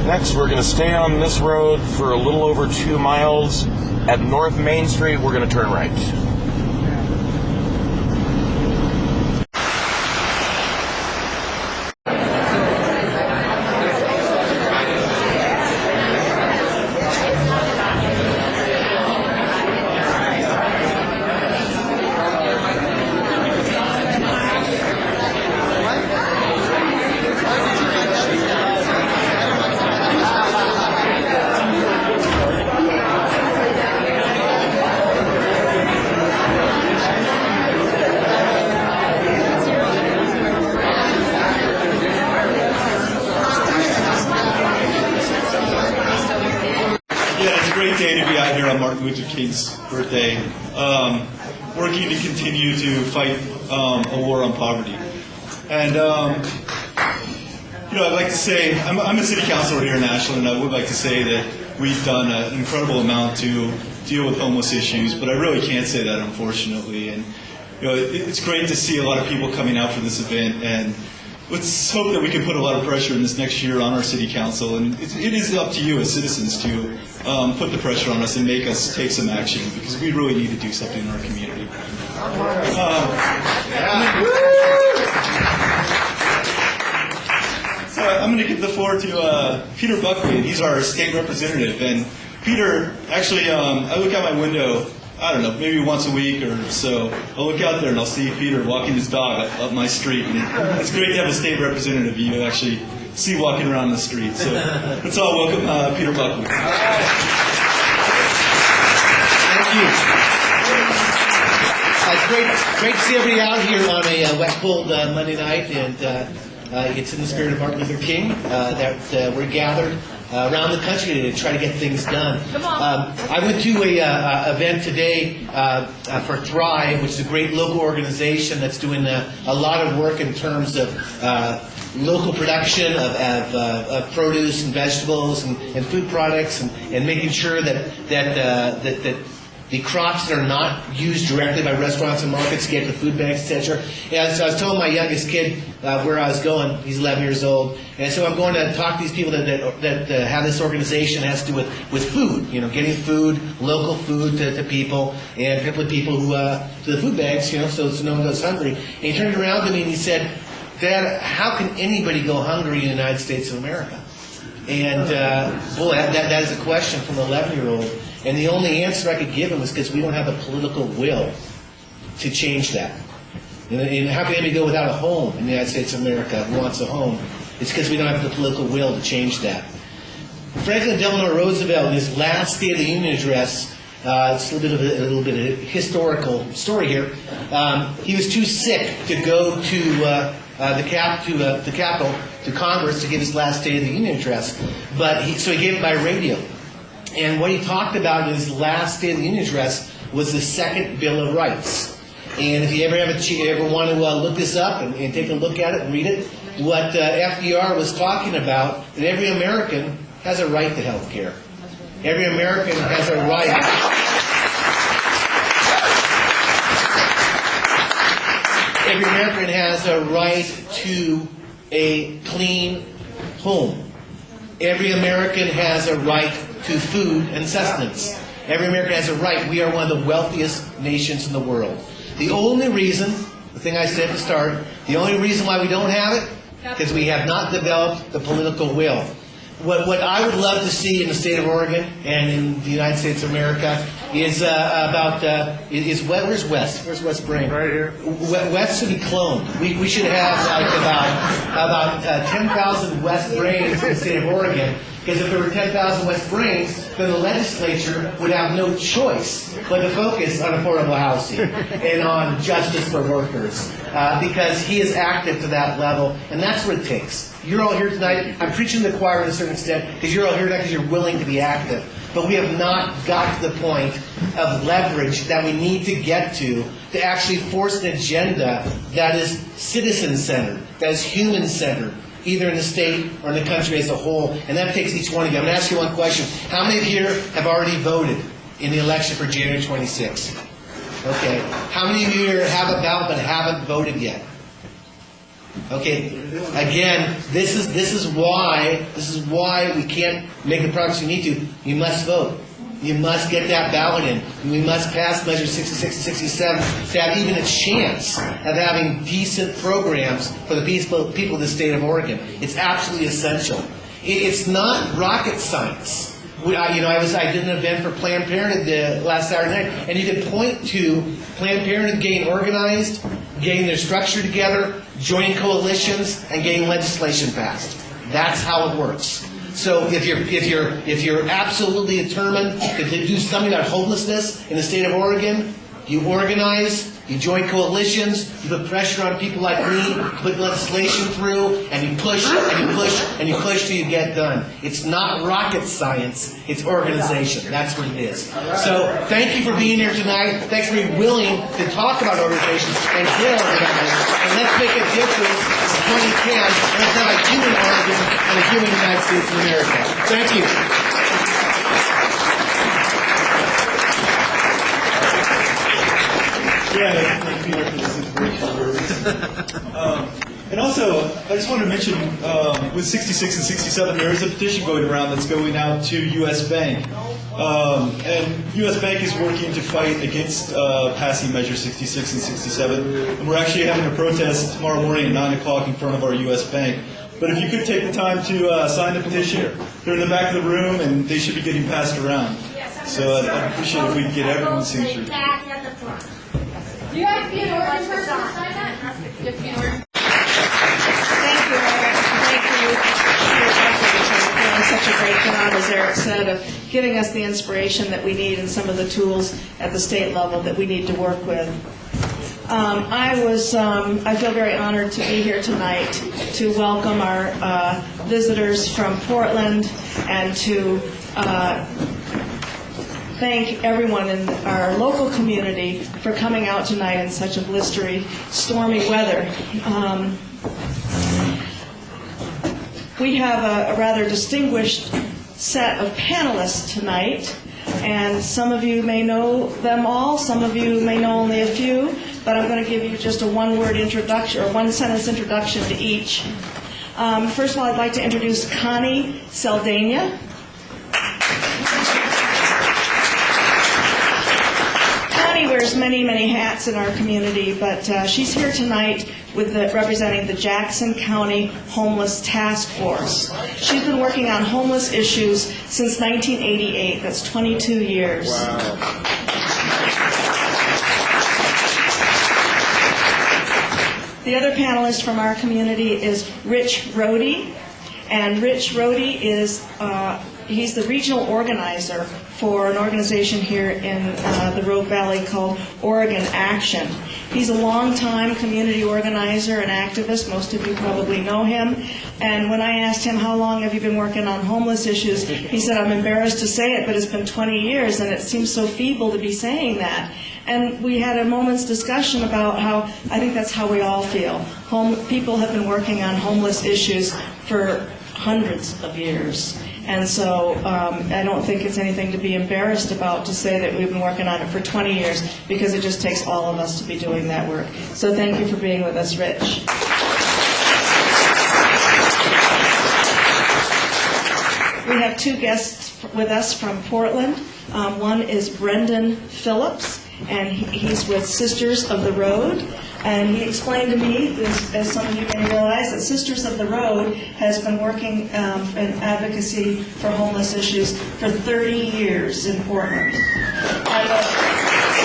Next, we're going to stay on this road for a little over 2 miles. At North Main Street, we're going to turn right. Great day to be out here on Martin Luther King's birthday, working to continue to fight a war on poverty. And I'd like to say, I'm a city councilor here in Ashland, and I would like to say that we've done an incredible amount to deal with homeless issues, but I really can't say that, unfortunately. And it's great to see a lot of people coming out for this event, and let's hope that we can put a lot of pressure in this next year on our city council, and it is up to you as citizens to put the pressure on us and make us take some action, because we really need to do something in our community. So I'm going to give the floor to Peter Buckley, and he's our state representative. And Peter, actually, I look out my window, I don't know, maybe once a week or so. I'll look out there and I'll see Peter walking his dog up my street. And it's great to have a state representative you actually see walking around the street. So let's all welcome Peter Buckley. Thank you. Great to see everybody out here on a wet, cold Monday night. And it's in the spirit of Martin Luther King that we're gathered around the country to try to get things done. I went to a event today for Thrive, which is a great local organization that's doing a lot of work in terms of local production of produce and vegetables and food products, and making sure that the crops that are not used directly by restaurants and markets get to food banks, etc. And so I was telling my youngest kid where I was going. He's 11 years old, and so I'm going to talk to these people that have this organization that has to do with food. Getting food, local food to people, and particularly people who to the food banks. So no one goes hungry. And he turned around to me and he said, "Dad, how can anybody go hungry in the United States of America?" And boy, that is a question from an 11-year-old. And the only answer I could give him was because we don't have the political will to change that. And how can anybody go without a home in the United States of America who wants a home? It's because we don't have the political will to change that. Franklin Delano Roosevelt, in his last State of the Union address, it's a little bit of a historical story here. He was too sick to go to the Capitol, to Congress, to give his last State of the Union address. So he gave it by radio. And what he talked about in his last State of the Union address was the Second Bill of Rights. And if you ever want to look this up and take a look at it and read it, what FDR was talking about, that every American has a right to health care. Every American has a right. Every American has a right to a clean home. Every American has a right to food and sustenance. Every American has a right. We are one of the wealthiest nations in the world. The only reason, the thing I said at the start, the only reason why we don't have it, because we have not developed the political will. What I would love to see in the state of Oregon and in the United States of America is where's West? Where's West Brain? Right here. West should be cloned. We should have about 10,000 West Brains in the state of Oregon. Because if there were 10,000 West Brains, then the legislature would have no choice but to focus on affordable housing and on justice for workers. Because he is active to that level, and that's what it takes. You're all here tonight. I'm preaching to the choir to a certain extent, because you're all here tonight because you're willing to be active. But we have not got to the point of leverage that we need to get to actually force an agenda that is citizen-centered, that is human-centered, either in the state or in the country as a whole. And that takes each one of you. I'm going to ask you one question. How many of you here have already voted in the election for January 26th? Okay. How many of you here have a ballot but haven't voted yet? Okay, again, this is why we can't make the progress we need to. You must vote. You must get that ballot in. And we must pass Measure 66 and 67 to have even a chance of having decent programs for the people of the state of Oregon. It's absolutely essential. It's not rocket science. I did an event for Planned Parenthood last Saturday night, and you could point to Planned Parenthood getting organized, getting their structure together, joining coalitions, and getting legislation passed. That's how it works. So if you're absolutely determined to do something about homelessness in the state of Oregon, you organize, you join coalitions, you put pressure on people like me, put legislation through, and you push, and you push, and you push till you get done. It's not rocket science, it's organization. That's what it is. So thank you for being here tonight. Thanks for being willing to talk about organizations and get organized. And let's make a difference in 2010. And let's have a human Oregon and a human United States of America. Thank you. Yeah, thank you for this inspirational words. And also, I just wanted to mention, with 66 and 67, there is a petition going around that's going out to U.S. Bank. And U.S. Bank is working to fight against passing Measure 66 and 67. And we're actually having a protest tomorrow morning at 9 o'clock in front of our U.S. Bank. But if you could take the time to sign the petition, they're in the back of the room, and they should be getting passed around. So I'd appreciate it if we could get everyone's signature. Do you have to be an Oregon person to sign that? You have to be an Oregon. Thank you, Eric. Thank you for your efforts and doing such a great job, as Eric said, of giving us the inspiration that we need and some of the tools at the state level that we need to work with. I feel very honored to be here tonight to welcome our visitors from Portland and to thank everyone in our local community for coming out tonight in such a blistery, stormy weather. We have a rather distinguished set of panelists tonight, and some of you may know them all, some of you may know only a few, but I'm going to give you just a one-word introduction, or one-sentence introduction to each. First of all, I'd like to introduce Connie Saldana. Wears many, many hats in our community, but she's here tonight representing the Jackson County Homeless Task Force. She's been working on homeless issues since 1988. That's 22 years. Wow. The other panelist from our community is Rich Rohde, and Rich Rohde is he's the regional organizer for an organization here in the Rogue Valley called Oregon Action. He's a longtime community organizer and activist. Most of you probably know him. And when I asked him, how long have you been working on homeless issues, he said, I'm embarrassed to say it, but it's been 20 years, and it seems so feeble to be saying that. And we had a moment's discussion about how I think that's how we all feel. People have been working on homeless issues for hundreds of years. And so I don't think it's anything to be embarrassed about to say that we've been working on it for 20 years, because it just takes all of us to be doing that work. So thank you for being with us, Rich. We have two guests with us from Portland. One is Brendan Phillips, and he's with Sisters of the Road. And he explained to me, as some of you may realize, that Sisters of the Road has been working in advocacy for homeless issues for 30 years in Portland.